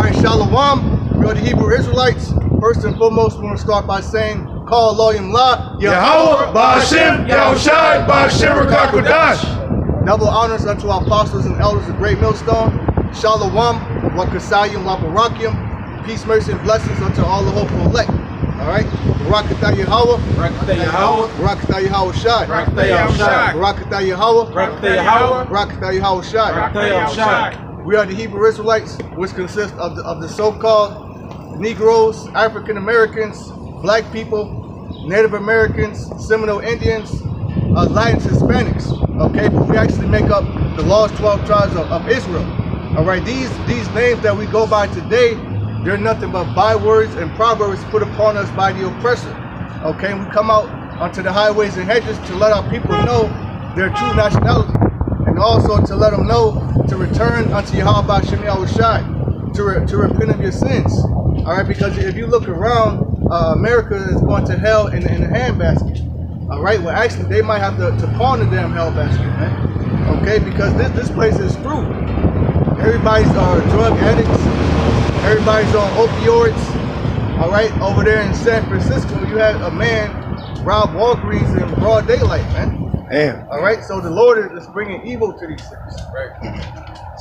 All right, Shalom. We are the Hebrew Israelites. First and foremost, we want to start by saying, Call Elohim La, Yahweh, Ba'ashem, Yahushai, Ba'ashem, Rakakwadash. Double honors unto our apostles and elders of Great Millstone. Shalom, Wakasayim, Laparakim. Peace, mercy, and blessings unto all the hopeful elect. All right? Barakatah Yahweh. Barakatah Yahweh. Barakatah Yahushai. Barakatah Yahushai. Barakatah Yahweh. Barakatah Yahweh. Barakatah Yahushai. Barakatah Yahushai. We are the Hebrew Israelites, which consist of the so-called Negroes, African Americans, Black people, Native Americans, Seminole Indians, Latins, Hispanics. Okay, but we actually make up the lost 12 tribes of Israel. All right, these names that we go by today, they're nothing but bywords and proverbs put upon us by the oppressor. Okay, we come out onto the highways and hedges to let our people know their true nationality, and also to let them know to return unto Yahweh Ba'ashem Yahushai, to repent of your sins. All right, because if you look around, America is going to hell in a handbasket. All right, well actually they might have to pawn the damn hell basket, man. Okay, because this place is through. Everybody's drug addicts. Everybody's on opioids. All right, over there in San Francisco, you had a man rob Walgreens in broad daylight, man. Damn. All right, so the Lord is bringing evil to these things. Right.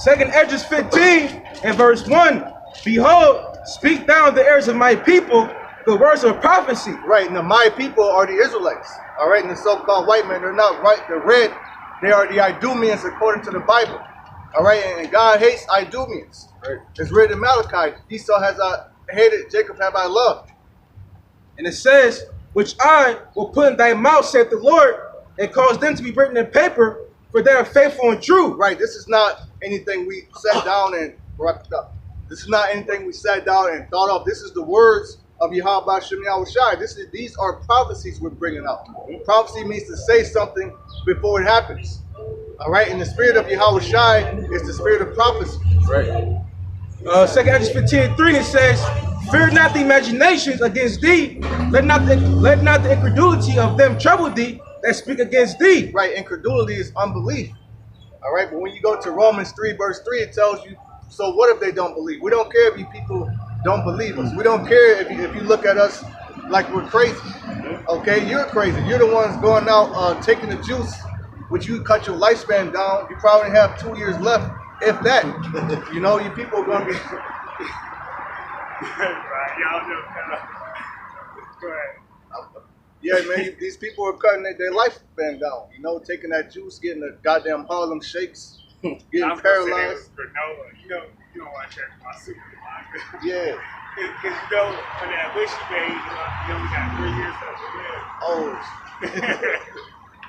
2nd Esdras 15 and verse 1. Behold, speak thou the ears of my people the words of prophecy. Right, and my people are the Israelites. All right, and the so-called white men, they're not right, they're red. They are the Idumeans according to the Bible. All right, and God hates Idumeans. Right. It's written in Malachi, Esau has hated, Jacob have I loved. And it says, which I will put in thy mouth, saith the Lord, and cause them to be written in paper, for they are faithful and true. Right, this is not anything we sat down and wrapped up. This is not anything we sat down and thought of. This is the words of Yahweh Ba'ashem Yahushai. These are prophecies we're bringing out. Prophecy means to say something before it happens. All right, and the spirit of Yahushai is the spirit of prophecy. Right. 2nd Esdras 15 and 3, it says, fear not the imaginations against thee, let not the incredulity of them trouble thee that speak against thee. Right, incredulity is unbelief. All right, but when you go to Romans 3 verse 3, it tells you, so what if they don't believe? We don't care if you people don't believe us. We don't care if you look at us like we're crazy. Okay, you're crazy. You're the ones going out taking the juice, which you cut your lifespan down. You probably have 2 years left, if that. You know, you people are going to be... Go ahead. Yeah, man, these people are cutting their lifespan down. You know, taking that juice, getting the goddamn Harlem shakes, getting paralyzed. You don't want to check my supermarket. Yeah. Because for that wish you made, we got 3 years left to live. Oh.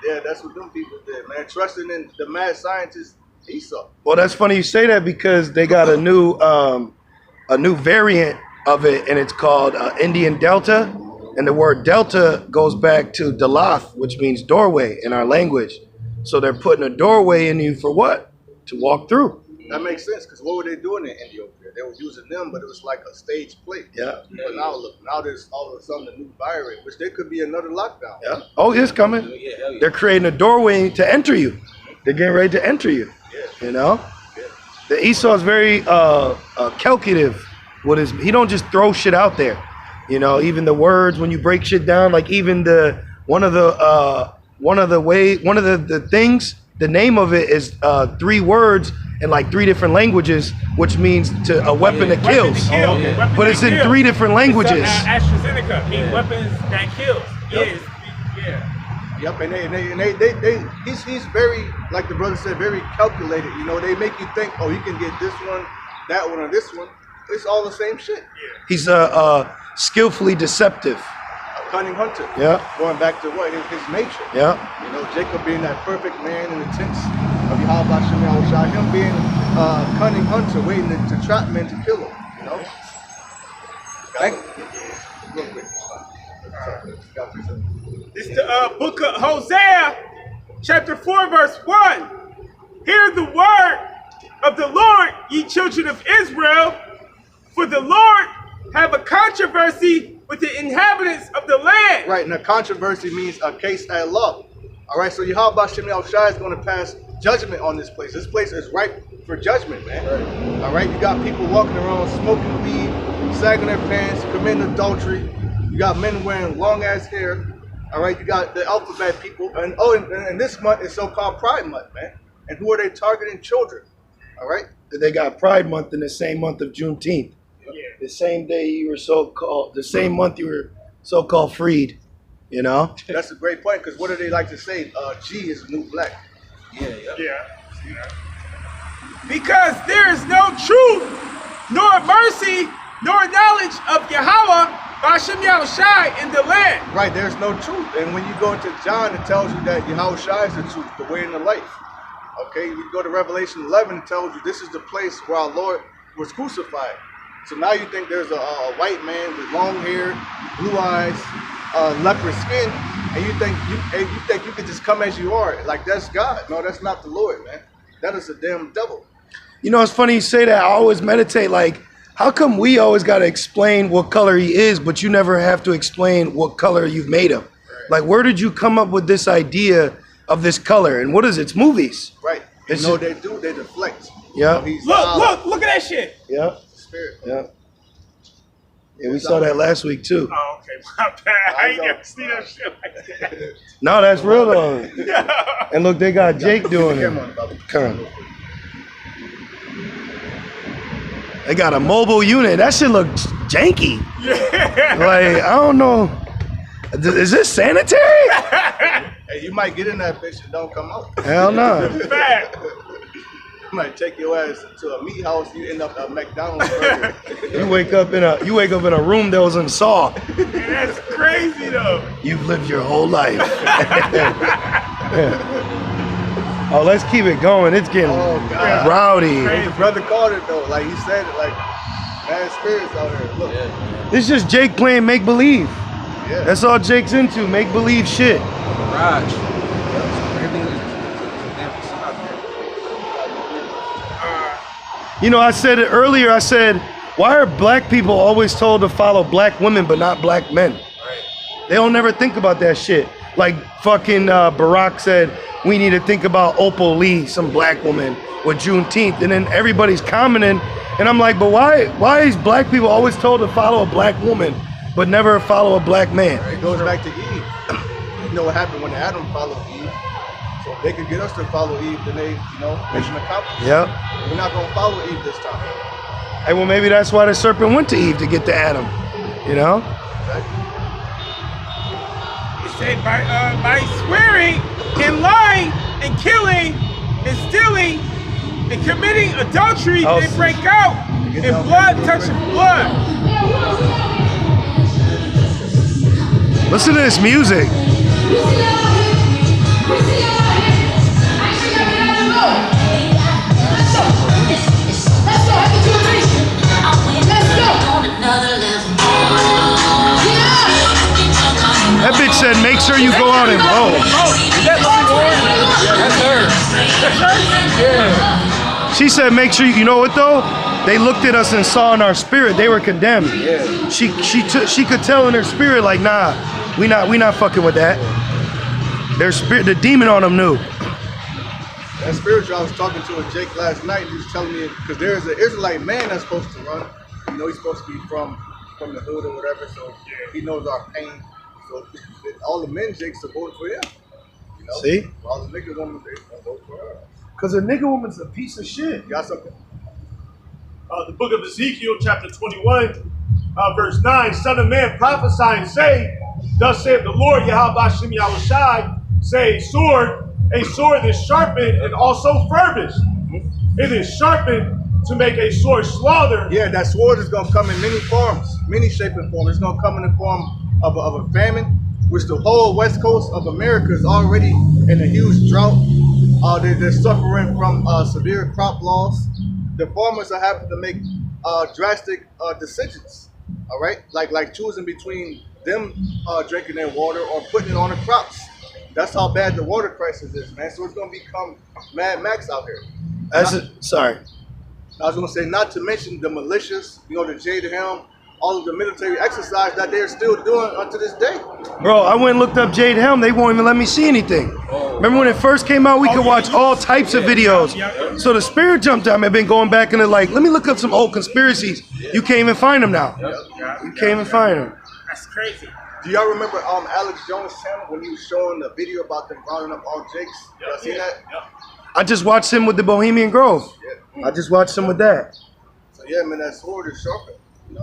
Yeah, that's what them people did, man. Trusting in the mad scientist Esau. Well, that's funny you say that because they got a new variant of it, and it's called Indian Delta. And the word Delta goes back to Dalath, which means doorway in our language. So they're putting a doorway in you for what? To walk through. That makes sense, because what were they doing in India over there? They were using them, but it was like a stage play. Yeah. But now look, now there's all of a sudden a new variant, which there could be another lockdown. Yeah. Oh, it's coming. Yeah, hell yeah. They're creating a doorway to enter you. They're getting ready to enter you. Yeah. You know? Yeah. The Esau is very calculative with his. He don't just throw shit out there. You know, even the words when you break shit down, like even one of the things, the name of it is 3 words in like 3 different languages, which means a weapon that kills. But it's in 3 different languages. AstraZeneca means weapons that kills. Yep. Yeah. Yep, and he's very, like the brother said, very calculated. You know, they make you think, oh, you can get this one, that one, or this one. It's all the same shit. Yeah. He's skillfully deceptive. A cunning hunter. Yeah. Going back to what his nature. Yeah. You know, Jacob being that perfect man in the tents of Yahweh Ba'ashem Yahushai, him being a cunning hunter, waiting to trap men to kill him. You know. Real quick. It's the book of Hosea, chapter 4, verse 1. Hear the word of the Lord, ye children of Israel, for the Lord have a controversy with the inhabitants of the land. Right, and a controversy means a case at law. All right, so Yahweh Ba'ashem Yahushai is going to pass judgment on this place. This place is ripe for judgment, man. All right, you got people walking around smoking weed, sagging their pants, committing adultery. You got men wearing long ass hair. All right, you got the alphabet people, and this month is so-called Pride Month, man. And who are they targeting? Children. All right. They got Pride Month in the same month of Juneteenth. Yeah. The same day you were the same month you were so-called freed. You know. That's a great point, because what do they like to say? G is the new black. Yeah. Because there is no truth, nor mercy, nor knowledge of Yahweh, Bashem Yahushai, in the land. Right, there's no truth. And when you go into John, it tells you that Yahushua is the truth, the way and the life. Okay, you go to Revelation 11, it tells you this is the place where our Lord was crucified. So now you think there's a white man with long hair, blue eyes, leopard skin, and you think you can just come as you are, like that's God. No, that's not the Lord, man. That is a damn devil. You know, it's funny you say that. I always meditate, like, how come we always got to explain what color he is, but you never have to explain what color you've made him? Right. Like, where did you come up with this idea of this color? And what is it? It's movies. Right. It's no, they do. They deflect. Yeah. Look at that shit. Yeah. Spirit. Yeah. Yeah, we saw that last week too. Oh, okay, my bad. I ain't never seen that shit like that. No, that's real though. And look, they got Jake doing it. Come on. They got a mobile unit. That shit looks janky. Yeah. Like, I don't know. Is this sanitary? Hey, you might get in that bitch and don't come out. Hell no. Fact. You might take your ass to a meat house. You end up at McDonald's burger. You wake up in a room that was in Saw. That's crazy though. You've lived your whole life. Oh, let's keep it going. It's getting rowdy. Hey, the brother called it though. Like he said it, like bad spirits out here. Look. This is just Jake playing make believe. Yeah. That's all Jake's into, make believe shit. Garage. You know, I said it earlier. I said, why are black people always told to follow black women but not black men? Right. They don't never think about that shit. Like fucking Barack said, we need to think about Opal Lee, some black woman, with Juneteenth, and then everybody's commenting, and I'm like, but why is black people always told to follow a black woman but never follow a black man? It goes back to Eve. You know what happened when Adam followed Eve? So if they could get us to follow Eve, then they, mission accomplished. Yep. We're not gonna follow Eve this time. Hey, well, maybe that's why the serpent went to Eve, to get to Adam. You know? He said by swearing and lying and killing and stealing and committing adultery, they break out and blood touching blood. Listen to this music. That bitch said, make sure you go out and vote. Yeah. She said, make sure you know what though? They looked at us and saw in our spirit they were condemned. Yeah. She could tell in her spirit, like, nah, we not fucking with that. Their spirit, the demon on them knew. That spiritual, I was talking to a Jake last night. He was telling me, because there's an Israelite man that's supposed to run. You know, he's supposed to be from the hood or whatever, so he knows our pain. So all the men Jakes are voting for him. You know? See? All the nigga women, they vote for her. Because a nigga woman's a piece of shit. You got something? The book of Ezekiel, chapter 21, verse 9, Son of man, prophesy and say, thus saith the Lord, Yahweh Bashem Yahushai, say, a sword is sharpened and also furbished. It is sharpened to make a sword slaughter. Yeah, that sword is going to come in many forms, many shape and form. It's going to come in the form of a famine, which the whole west coast of America is already in a huge drought. They're suffering from severe crop loss. The farmers are having to make drastic decisions, all right? Like choosing between them drinking their water or putting it on the crops. That's how bad the water crisis is, man. So it's going to become Mad Max out here. Sorry. I was going to say, not to mention the militias, the J to him, all of the military exercise that they're still doing unto this day. Bro, I went and looked up Jade Helm. They won't even let me see anything. Remember when it first came out, we could watch all types of videos. So the spirit jumped out. I've been going back and they're like, let me look up some old conspiracies. You can't even find them now. You can't even find them. That's crazy. Do y'all remember Alex Jones' channel when he was showing the video about them rounding up all Jakes? Y'all seen that? I just watched him with the Bohemian Grove. I just watched him with that. So yeah, man, that sword is sharpened. You know?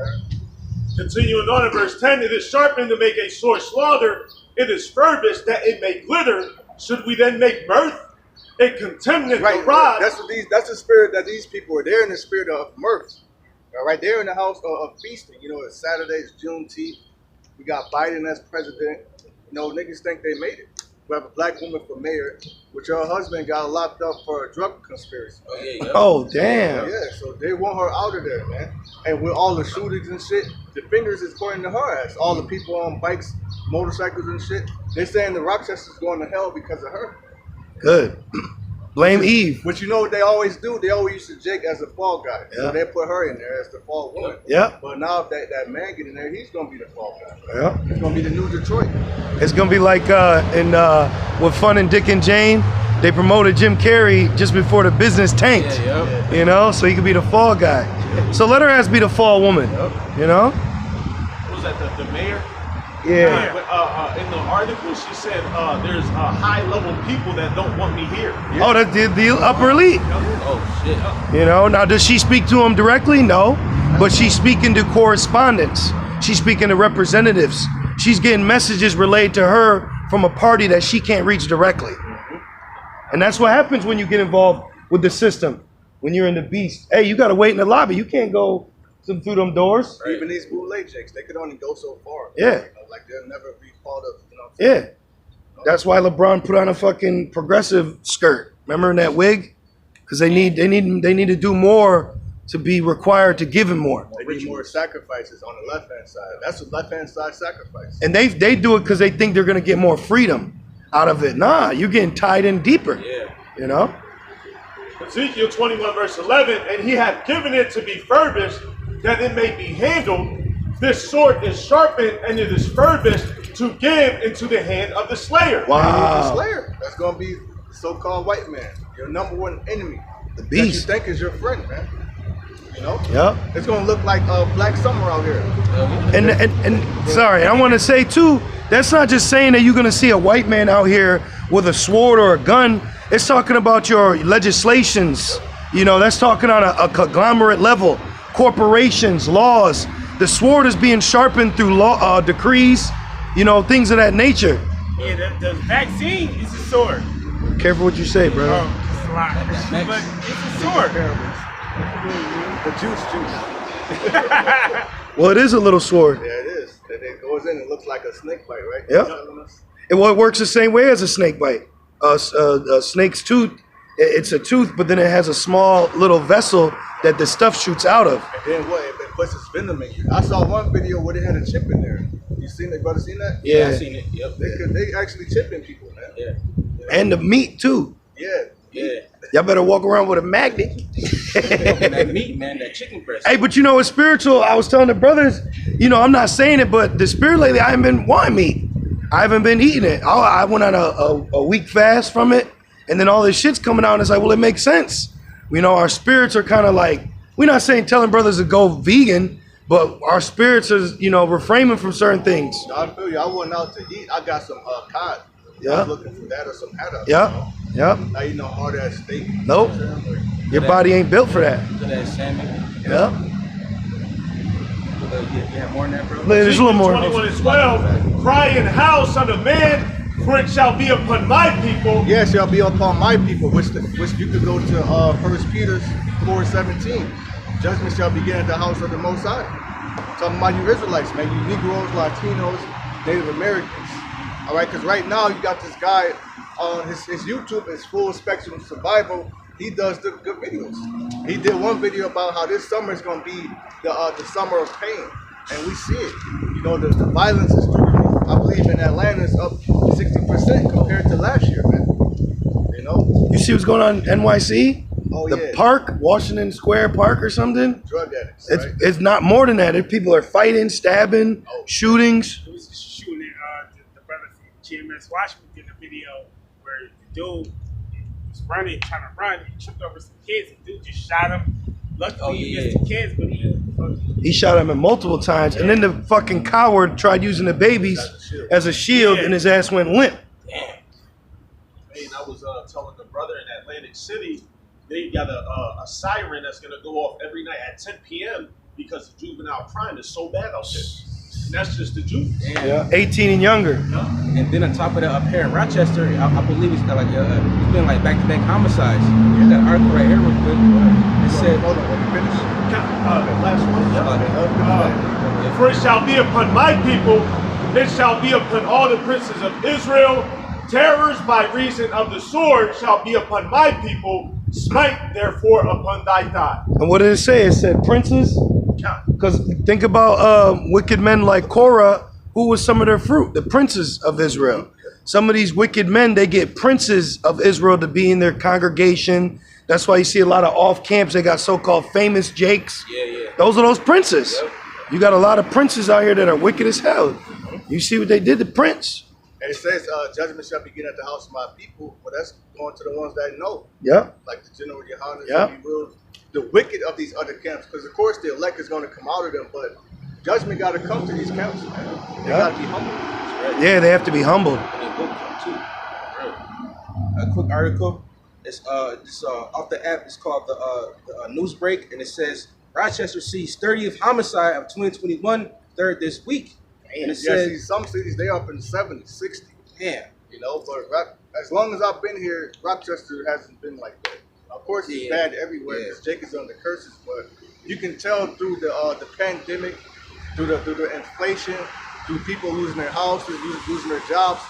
Continuing on in verse 10, it is sharpened to make a sore slaughter. It is furbished that it may glitter. Should we then make mirth and contempt Right, the rod? that's the spirit that these people are. They're in the spirit of mirth. All right, they're in the house of feasting. You know, it's Saturday, it's Juneteenth. We got Biden as president. You know, niggas think they made it. We have a black woman for mayor, which her husband got locked up for a drug conspiracy. Oh, damn. Yeah, so they want her out of there, man. And with all the shootings and shit, the fingers is pointing to her ass. All the people on bikes, motorcycles and shit, they're saying the Rochester's going to hell because of her. Good. Blame Eve. But you know what they always do? They always use Jake as a fall guy. Yeah. So they put her in there as the fall woman. Yeah. But now if that man get in there, he's going to be the fall guy. Yeah. It's going to be the new Detroit. It's gonna be like with Fun and Dick and Jane, they promoted Jim Carrey just before the business tanked. You know, so he could be the fall guy. So let her ass be the fall woman. You know? What was that, the mayor? Yeah. But in the article, she said there's high-level people that don't want me here. Oh, that's the upper elite. Oh, shit. You know, now does she speak to him directly? No. But she's speaking to correspondents. She's speaking to representatives. She's getting messages relayed to her from a party that she can't reach directly. And that's what happens when you get involved with the system. When you're in the beast. Hey, you gotta wait in the lobby. You can't go through them doors. Right. Even these bootleg Jakes, they could only go so far. Yeah. You know, like they'll never be part of, you know what I'm saying? Yeah. That's why LeBron put on a fucking progressive skirt. Remember in that wig? Because they need to do more to be required to give him more. They need more sacrifices on the left-hand side. That's a left-hand side sacrifice. And they do it because they think they're gonna get more freedom out of it. Nah, you're getting tied in deeper. Yeah. You know? Ezekiel 21 verse 11, and he hath given it to be furbished, that it may be handled. This sword is sharpened, and it is furbished to give into the hand of the slayer. Wow. The slayer. That's going to be the so-called white man, your number one enemy. The That beast. you think is your friend, man. You know? Yep. It's going to look like Black Summer out here. And sorry, I want to say too, that's not just saying that you're going to see a white man out here with a sword or a gun. It's talking about your legislations. You know, that's talking on a conglomerate level. Corporations, laws. The sword is being sharpened through law, decrees, you know, things of that nature. Yeah, the vaccine is a sword. Careful what you say, bro. It's a lot. But it's a sword. The juice. Well, it is a little sword. Yeah, it is. It goes in, it looks like a snake bite, right? Yep. You're telling us? It works the same way as a snake bite. A snake's tooth, it's a tooth, but then it has a small little vessel that the stuff shoots out of. And then what? It puts its venom in you. I saw one video where they had a chip in there. You seen it, brother? Seen that? Yeah, I Yeah. seen it. Yep. They actually chipping people, man. Yeah. And the meat too. Yeah. Yeah. Y'all better walk around with a magnet. That meat, man, that chicken breast. Hey, but you know, it's spiritual. I was telling the brothers, you know, I'm not saying it, but the spirit lately, I haven't been wanting meat. I haven't been eating it. I went on a week fast from it, and then all this shit's coming out, and it's like, well, it makes sense. You know, our spirits are kind of like, we're not saying telling brothers to go vegan, but our spirits are, you know, refraining from certain things. I feel you. I went out to eat. I got some cod. Yeah. I was looking for that or some haddock. Yeah, yeah. I eat no hard ass steak. Nope. Your body ain't built for that. To that salmon. Yeah. You have more than that, bro? There's a little more. 21 and 12, cry and howl, son of man, for it shall be upon my people. Yes, shall be upon my people, which you could go to 1 Peter 4:17. Judgment shall begin at the house of the Most High. Talking about you Israelites, man, you Negroes, Latinos, Native Americans. All right, because right now you got this guy on his YouTube is Full Spectrum Survival. He does the good videos. He did one video about how this summer is going to be the summer of pain, and we see it. You know, the violence is through the roof. I believe in Atlanta is up 60% compared to last year, man. You know? You see what's going on in NYC? the park, Washington Square Park or something. Drug addicts. It's not more than that. People are fighting, stabbing, shootings. It was shooting the brother from GMS Washington did a video where the dude was running, trying to run. He tripped over some kids. The dude just shot him. Luckily, he missed the kids, but he shot him multiple times. And then the fucking coward tried using the babies as a shield, and his ass went limp. Man, I was telling the brother in Atlantic City, they got a siren that's going to go off every night at 10 p.m. because the juvenile crime is so bad out there. And that's just the juke. Yeah, 18 and younger. And then on top of that, up here in Rochester, I believe it's like it's been like back-to-back homicides. That article right here was good. It said, Hold on, let me finish. Last one. For it shall be upon my people, it shall be upon all the princes of Israel. Terrors by reason of the sword shall be upon my people. Smite therefore upon thy thigh. And what did it say? It said princes. Because think about wicked men like Korah, who was some of their fruit, the princes of Israel. Some of these wicked men, they get princes of Israel to be in their congregation. That's why you see a lot of off camps. They got so-called famous Jakes. Those are those princes. You got a lot of princes out here that are wicked as hell. You see what they did to Prince. And it says, judgment shall begin at the house of my people. But that's going to the ones that know. Yeah. Like the General Yohanan, the wicked of these other camps. Because, of course, the elect is going to come out of them. But judgment got to come to these camps, man. They got to be humble. Yeah, they have to be humbled. A quick article. It's off the app. It's called the News Break, and it says Rochester sees 30th homicide of 2021, third this week. And it says some cities they up in the 70s, 60s. Yeah. You know, but as long as I've been here, Rochester hasn't been like that. Of course, it's bad everywhere because Jake is under curses, but you can tell through the pandemic, through the inflation, through people losing their houses, losing their jobs,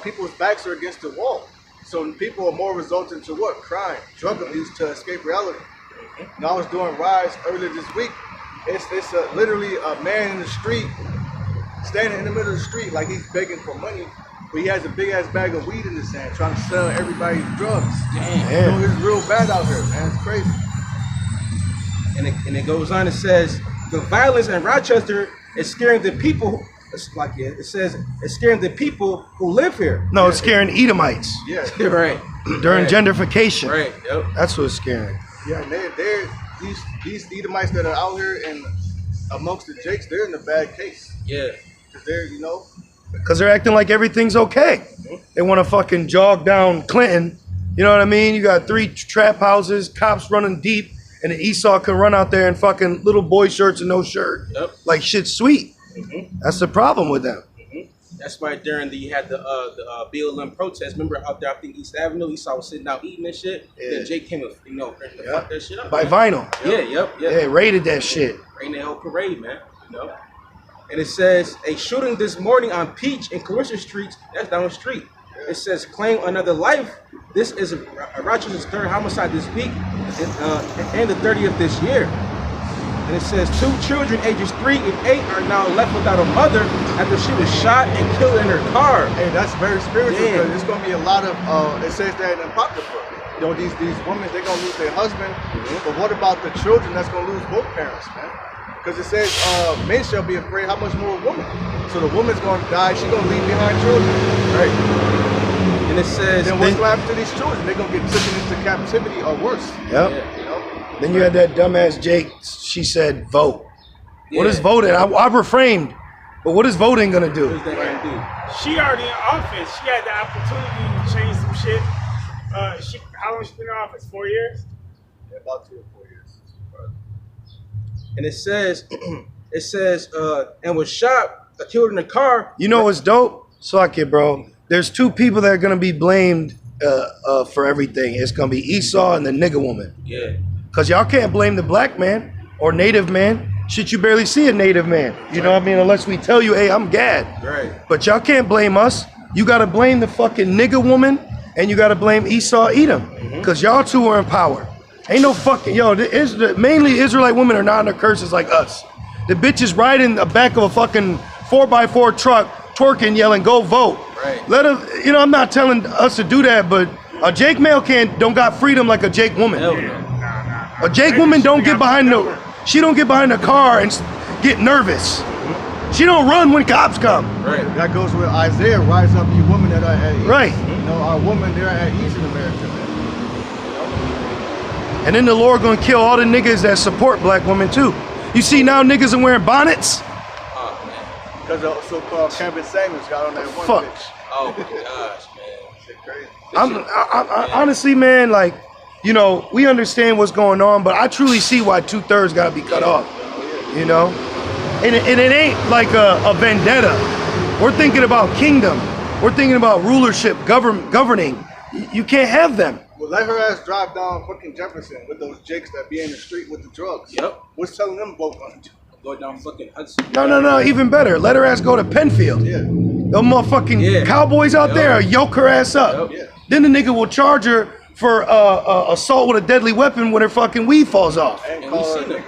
people's backs are against the wall. So people are more resulting to what? Crime, drug abuse to escape reality. And I was doing rides earlier this week. It's literally a man in the street, standing in the middle of the street like he's begging for money, but he has a big ass bag of weed in his hand, trying to sell everybody drugs. Damn. You know, it's real bad out here, man. It's crazy. And it goes on. It says the violence in Rochester is scaring the people. It says it's scaring the people who live here. No, it's scaring Edomites. Yeah. Right. During gentrification. Right. Yep. That's what's scary. Yeah, and they're these Edomites that are out here and amongst the Jakes, they're in a bad case. Yeah. Because they're, you know. Because they're acting like everything's okay. They want to fucking jog down Clinton. You know what I mean? You got 3 trap houses, cops running deep, and the Esau can run out there in fucking little boy shirts and no shirt. Yep. Like shit's sweet. That's the problem with them. That's why during you had the BLM protest. Remember out there, I think East Avenue, Esau was sitting out eating and shit. Yeah. Then Jake came and fuck that shit up. By man. Vinyl. Yeah. Yeah, raided that shit. Raided that whole parade, man. You know. And it says a shooting this morning on Peach and Clarissa Streets. That's down the street. It says claim another life. This is Rochester's third homicide this week, and the 30th this year. And it says 2 children ages 3 and 8 are now left without a mother after she was shot and killed in her car. Hey, that's very spiritual because there's going to be a lot of, it says that in Apocrypha. You know, these women, they're going to lose their husband. But what about the children that's going to lose both parents, man? Because it says men shall be afraid, how much more a woman? So the woman's going to die, she's going to leave behind children. Right. And it says... Then what's going to happen to these children? They're going to get taken into captivity or worse. Yep. You know? Then you had that dumbass Jake. She said, vote. What is voting? I refrained. But what is voting going to do? What is that going to do? She already in office. She had the opportunity to change some shit. How long she been in office? 4 years? Yeah, about 2 or 4 years. And it says, and was shot, killed in the car. You know what's dope? Suck it, bro. There's 2 people that are going to be blamed for everything. It's going to be Esau and the nigga woman. Yeah. Because y'all can't blame the black man or native man. Shit, you barely see a native man. You know what I mean? Unless we tell you, hey, I'm Gad. Right. But y'all can't blame us. You got to blame the fucking nigga woman and you got to blame Esau Edom. Because y'all 2 are in power. Ain't no fucking, mainly Israelite women are not under curses like us. The bitches riding the back of a fucking 4x4 truck, twerking, yelling, go vote. Right. Let them, I'm not telling us to do that, but A Jake male don't got freedom like a Jake woman. Hell no. A Jake woman don't get behind she don't get behind the car and get nervous. She don't run when cops come. Right. That goes with Isaiah, rise up you women that are at ease. Right. You know, our women, they're at ease in America, man. And then the Lord gonna kill all the niggas that support black women too. You see now niggas are wearing bonnets? Oh, man. Because the so-called Kevin Samuels got on that one Fuck. bitch. Oh, my gosh, man. Shit crazy. I honestly, man, like, you know, we understand what's going on, but I truly see why 2/3 gotta be cut off. You know? And it ain't like a vendetta. We're thinking about kingdom. We're thinking about rulership, governing. You can't have them. Well, let her ass drive down fucking Jefferson with those jakes that be in the street with the drugs. Yep. What's telling them both on it? Go down fucking Hudson. No, even better. Let her ass go to Penfield. Yeah. Them motherfucking cowboys out Yep. there yoke her ass up. Yep. Yeah. Then the nigga will charge her for assault with a deadly weapon when her fucking weed falls off. And And call we her a seen them.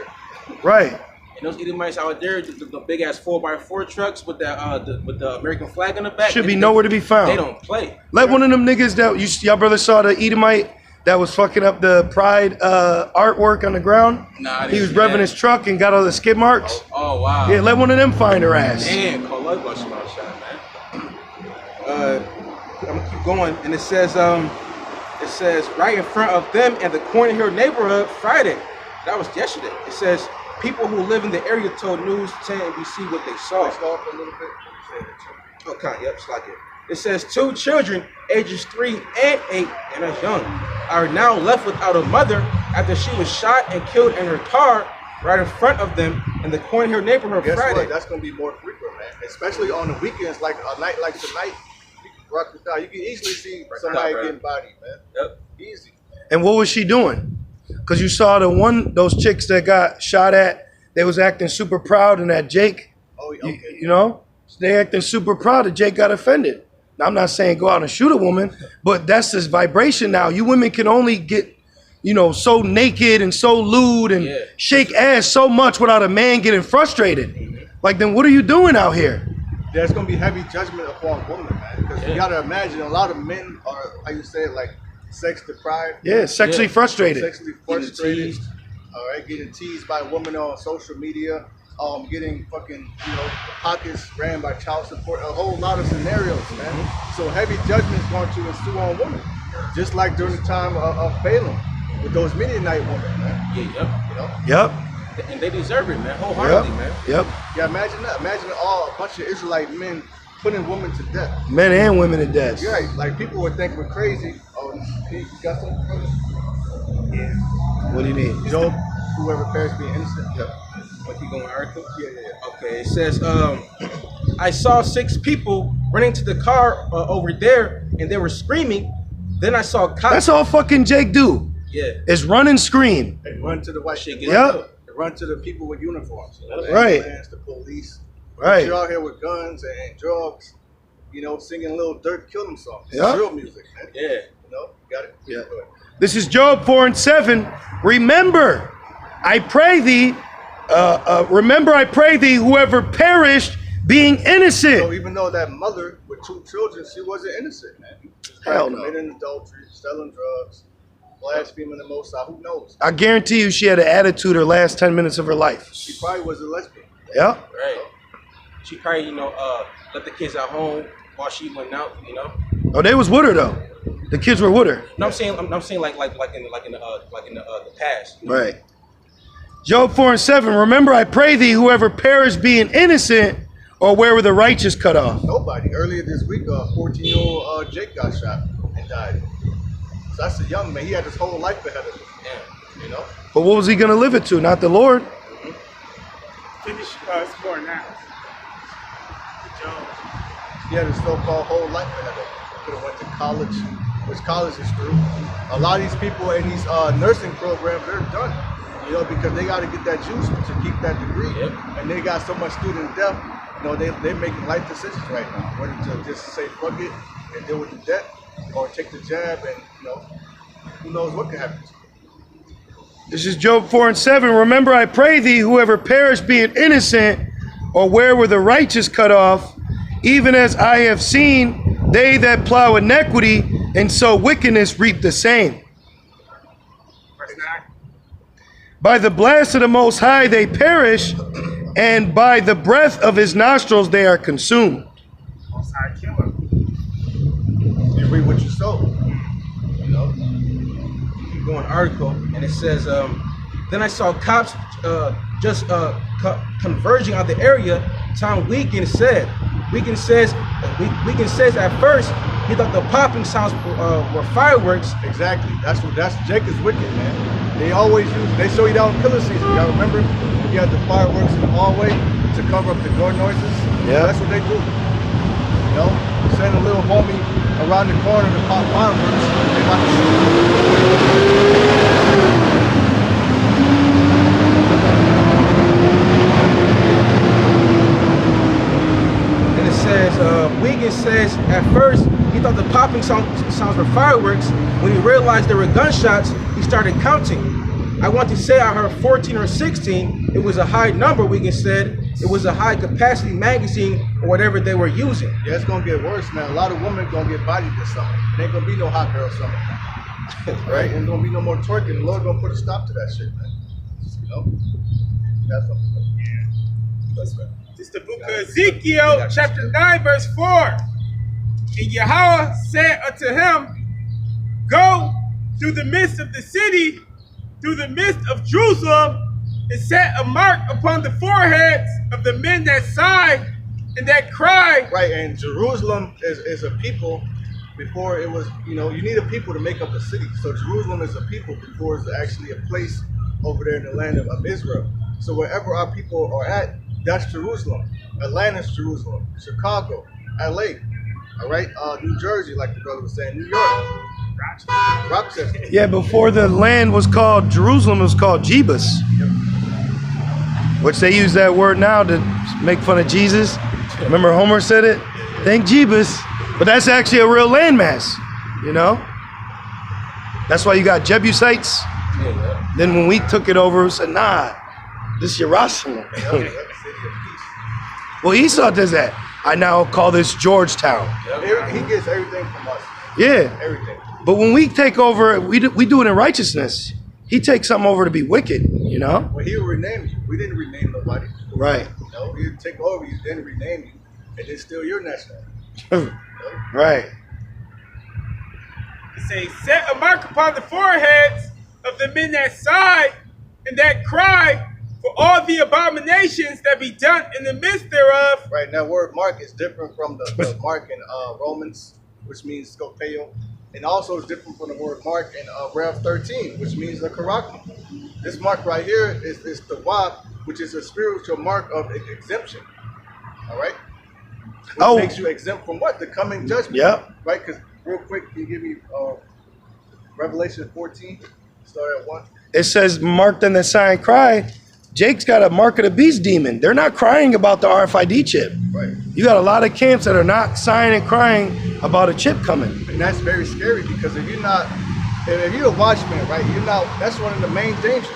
Right. And those Edomites out there, the big ass 4x4 trucks with the American flag on the back. Should be nowhere to be found. They don't play. Let one of them niggas that y'all brother saw the Edomite that was fucking up the pride artwork on the ground. Nah, I He didn't was see revving that. his truck and got all the skid marks. Oh wow. Yeah, let one of them find her ass. Damn, call up about small shot, man. I'm gonna keep going, and it says right in front of them in the Corner Hill neighborhood Friday. That was yesterday. It says people who live in the area told News 10 NBC what they saw. Slow up a little bit. Okay, yep, it's like it. It says 2 children, ages 3 and 8, and that's young, are now left without a mother after she was shot and killed in her car right in front of them in the Corn Hill neighborhood Guess Friday. what? That's gonna be more frequent, man. Especially on the weekends, like a night like tonight. You can rock it down. You can easily see somebody bro. getting bodied, man. Yep. Easy. And what was she doing? Because you saw those chicks that got shot at, they was acting super proud in that Jake. Oh, okay. You know, they acting super proud that Jake got offended. Now, I'm not saying go out and shoot a woman, but that's this vibration now. You women can only get, you know, so naked and so lewd and shake ass so much without a man getting frustrated. Like, then what are you doing out here? There's gonna be heavy judgment upon women, man. Because you gotta imagine a lot of men are, how you say it, like sex deprived. Yeah, sexually frustrated. Sexually frustrated. All right, getting teased by women on social media. Getting fucking, you know, pockets ran by child support, a whole lot of scenarios, man. So heavy judgment is going to ensue on women, just like during the time of Balaam with those Midianite women, man. Yeah, yep. You know? Yep. And they deserve it, man, wholeheartedly, man. Yep. Yeah, imagine that. Imagine a bunch of Israelite men putting women to death. Men and women to death. You're right. Like people would think we're crazy. Oh, you got something for us? Yeah. What do you mean? Job, whoever perished being innocent. Yep. What, keep going, Arthur? Yeah. Okay, it says, I saw 6 people running to the car over there, and they were screaming. Then I saw cops. That's all fucking Jake do. Yeah. Is run and scream. They run to the white Shit people. get Yep. They run to the people with uniforms. You know, the Right. ambulance, the police. Right. You're out here with guns and drugs, you know, singing little Dirt Kill 'em songs. Yep. Drill music, man. Yeah. You know, got it? Yeah. Go ahead. This is Job 4:7. Remember, I pray thee, whoever perished being So innocent. even though that mother with 2 children, she wasn't innocent, man. She was Hell no. committing adultery, selling drugs, blaspheming the Most High. Who knows? I guarantee you she had an attitude her last 10 minutes of her life. She probably was a lesbian. Yeah. Right. She probably, you know, let the kids at home while she went out, you know. Oh, they was with her though. The kids were with her. No, I'm saying like in the past. You know? Right. Job 4:7. Remember, I pray thee, whoever perished being innocent, or where were the righteous cut off? Nobody. Earlier this week, a 14-year-old Jake got shot and died. So that's a young man. He had his whole life ahead of him. Yeah. You know? But what was he gonna live it to? Not the Lord. Finish score now. Jones. He had his so-called whole life ahead of him. Could have went to college, which college is through. A lot of these people in these nursing programs, they're done. You know, because they got to get that juice to keep that degree. Yep. And they got so much student debt. You know, they're making life decisions right now. Whether to just say fuck it and deal with the debt, or take the jab and, you know, who knows what could happen. This is Job 4:7. Remember, I pray thee, whoever perished being innocent, or where were the righteous cut off, even as I have seen they that plow iniquity And so wickedness reaped the same. Verse 9. By the blast of the Most High they perish, and by the breath of his nostrils they are consumed. Most High killer. You reap what you sow. You know? Keep going article, and it says, then I saw cops converging on the area. Tom Weekend says at first he thought the popping sounds were fireworks. Exactly. That's Jake is wicked, man. They always show you that on killer season. Y'all remember? You had the fireworks in the hallway to cover up the door noises. Yeah. That's what they do. You know? Send a little homie around the corner to pop fireworks. They about to shoot. Wiggins says at first he thought the popping sounds were fireworks. When he realized there were gunshots, he started counting. I want to say I heard 14 or 16. It was a high number, Wiggins said. It was a high capacity magazine or whatever they were using. Yeah, it's gonna get worse, man. A lot of women gonna get bodied this summer. It ain't gonna be no hot girl summer. Right? Ain't gonna be no more twerking. The Lord gonna put a stop to that shit, man. You know? That's something. That's right. This is the book of Ezekiel, chapter 9, verse 4. And Yahweh said unto him, go through the midst of the city, through the midst of Jerusalem, and set a mark upon the foreheads of the men that sigh and that cry. Right, and Jerusalem is a people before it was, you know, you need a people to make up a city. So Jerusalem is a people before it's actually a place over there in the land of Israel. So wherever our people are at, that's Jerusalem. Atlanta's Jerusalem. Chicago, LA, all right? New Jersey, like the brother was saying, New York, Rochester. Yeah, before the land was called Jerusalem, it was called Jebus. Yep. Which they use that word now to make fun of Jesus. Remember Homer said it? Thank Jebus. But that's actually a real landmass, you know? That's why you got Jebusites. Yeah. Then when we took it over, we said, nah, this is Jerusalem. Well, Esau does that. I now call this Georgetown. He gets everything from us. Yeah. Everything. But when we take over, we do it in righteousness. He takes something over to be wicked, you know? Well, he will rename you. We didn't rename nobody. Right. You know, he'll take over you, then rename you, and then steal your nationality. Right. It says, set a mark upon the foreheads of the men that sigh and that cry for all the abominations that be done in the midst thereof. Right, that word mark is different from the mark in Romans, which means scopeo, and also it's different from the word mark in Rev 13, which means the karakma. This mark right here is the wab, which is a spiritual mark of exemption. All right? Which makes you exempt from what? The coming judgment. Yep. Right? Because real quick, can you give me Revelation 14, start at 1? It says, marked in the sign cry. Jake's got a mark of the beast demon. They're not crying about the RFID chip. Right. You got a lot of camps that are not sighing and crying about a chip coming. And that's very scary because if you're a watchman, right, that's one of the main dangers.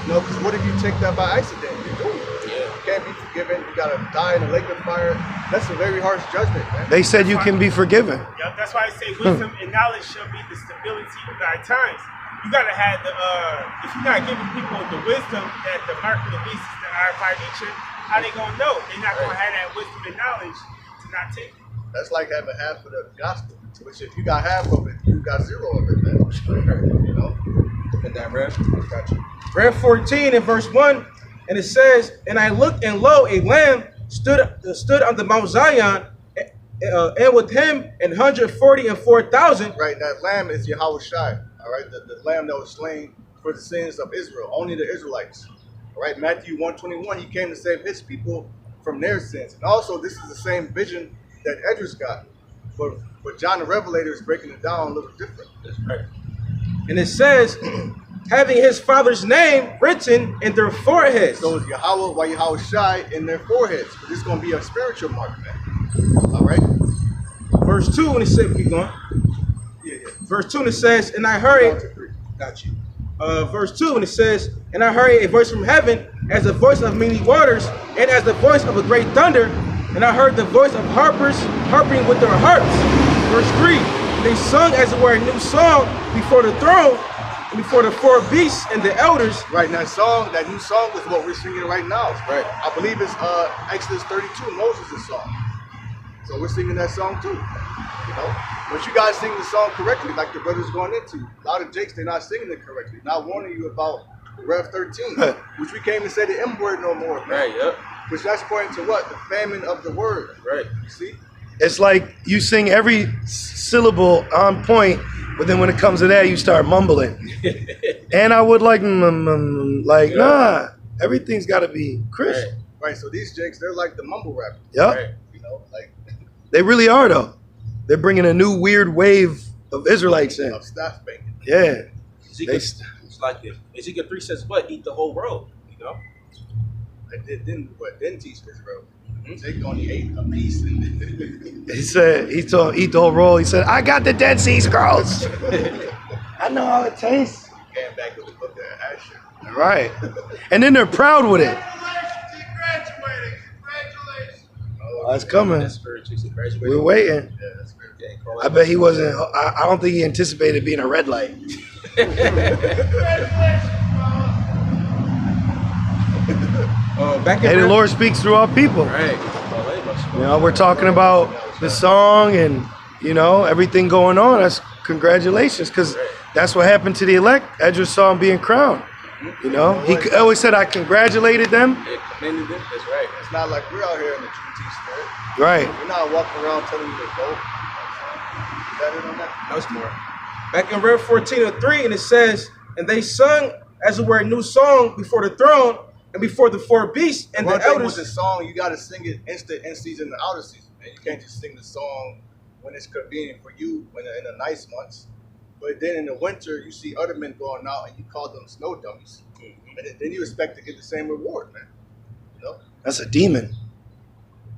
You know, because what if you take that by accident? You're doomed. Yeah. You can't be forgiven. You got to die in a lake of fire. That's a very harsh judgment, man. They said you can be forgiven. Yep, that's why I say wisdom and knowledge shall be the stability of thy times. You gotta have the if you're not giving people the wisdom that the mark of the beast is the RFID chip, how they gonna know? They're not gonna have that wisdom and knowledge to not take it. That's like having half of the gospel, which if you got half of it, you got zero of it, man. You know? And that Rev, got you. Rev 14 and verse 1, and it says, and I looked, and lo, a lamb stood on the Mount Zion, and with him 144,000. Right, that lamb is Yahweh Shai. All right, the lamb that was slain for the sins of Israel, only the Israelites. All right, Matthew 1:21, he came to save his people from their sins. And also, this is the same vision that Edris got. But John the Revelator is breaking it down a little different. That's right. And it says, having his father's name written in their foreheads. So it's Yahweh Shai in their foreheads. But this is going to be a spiritual mark, man. All right? Verse 2, and it says, keep going. Yeah. Verse 2, and it says, and I heard it. Got you. Verse 2, and it says, and I heard a voice from heaven as the voice of many waters and as the voice of a great thunder. And I heard the voice of harpers harping with their harps. Verse 3, they sung as it were a new song before the throne, and before the four beasts and the elders. Right, and that new song is what we're singing right now. Right. I believe it's Exodus 32, Moses' song. So we're singing that song too. You know, but you guys sing the song correctly, like the brother's going into. A lot of jakes, they're not singing it correctly. Not warning you about Rev 13, which we can't even say the M word no more. Man. Right. Yep. Which that's pointing to what? The famine of the word. Right. You see? It's like you sing every syllable on point, but then when it comes to that, you start mumbling. And I would like, nah, everything's got to be crisp. Right. So these jakes, they're like the mumble rappers. Yep. Right. You know, like They really are, though. They're bringing a new weird wave of Israelites in. of staff banging. Yeah. Ezekiel, it's like this. Ezekiel 3 says, "What? Eat the whole world." You know. Didn't teach Israel. They only ate a piece. He said, he told eat the whole roll. He said, I got the Dead Sea Scrolls. I know how it tastes. Came back with a book of Asher. Right. And then they're proud with it. Oh, it's coming. That's spiritual. He graduated. We're waiting. Yeah, that's very Yeah, I bet he wasn't, I don't think he anticipated being a red light. Back in Hey, the Lord speaks through all people. Right. You know, we're talking about the song and, you know, everything going on. That's congratulations, because that's what happened to the elect. Ezra saw him being crowned. You know, he always said, I congratulated them. Yeah, commended them. That's right. It's not like we're out here in the Trinity spirit. Right. We're not walking around telling you to go. Is that it on that? No, it's more. Back in Rev 14:3, and it says, "And they sung as it were a new song before the throne and before the four beasts and One the thing elders." with the song, you got to sing it in season and outer season. Man. You can't just sing the song when it's convenient for you in the nice months. But then in the winter, you see other men going out and you call them snow dummies. And then you expect to get the same reward, man. You know? That's a demon.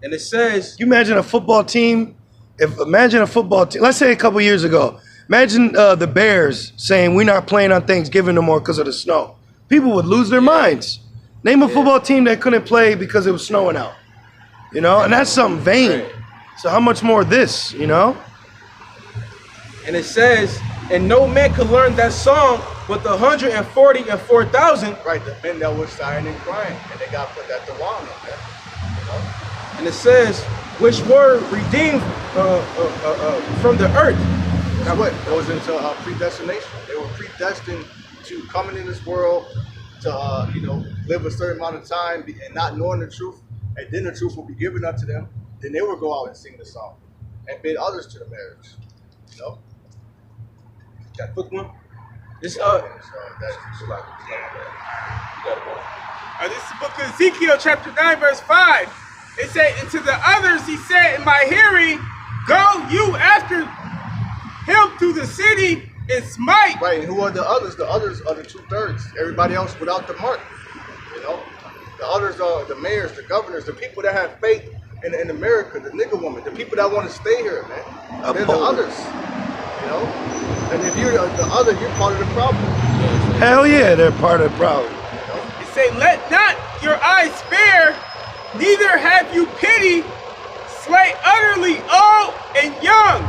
And it says, You imagine a football team. Imagine a football team. Let's say a couple years ago. Imagine the Bears saying we're not playing on Thanksgiving no more because of the snow. People would lose their minds. Name a football team that couldn't play because it was snowing out. You know, and that's something vain. Right. So how much more this? You know. and it says, "And no man could learn that song but the 144,000." Right, the men that were sighing and crying, and they got put at the wall on there. You know? And it says, "Which were redeemed from the earth." Now what goes into predestination? They were predestined to come into this world to live a certain amount of time and not knowing the truth, and then the truth will be given unto them. Then they will go out and sing the song and bid others to the marriage. You know? Got a quick one. This So that's you got it, bro. This is the book of Ezekiel, chapter 9, verse 5. It said, "And to the others he said in my hearing, Go you after him to the city and smite." right. And who are the others? The others are the 2/3. Everybody else without the mark. You know? The others are the mayors, the governors, the people that have faith in America, the nigger woman, the people that want to stay here, man. They're the others. You know? And if you're the other, you're part of the problem. Hell yeah, they're part of the problem. It say, "Let not your eyes spare, neither have you pity, slay utterly old and young."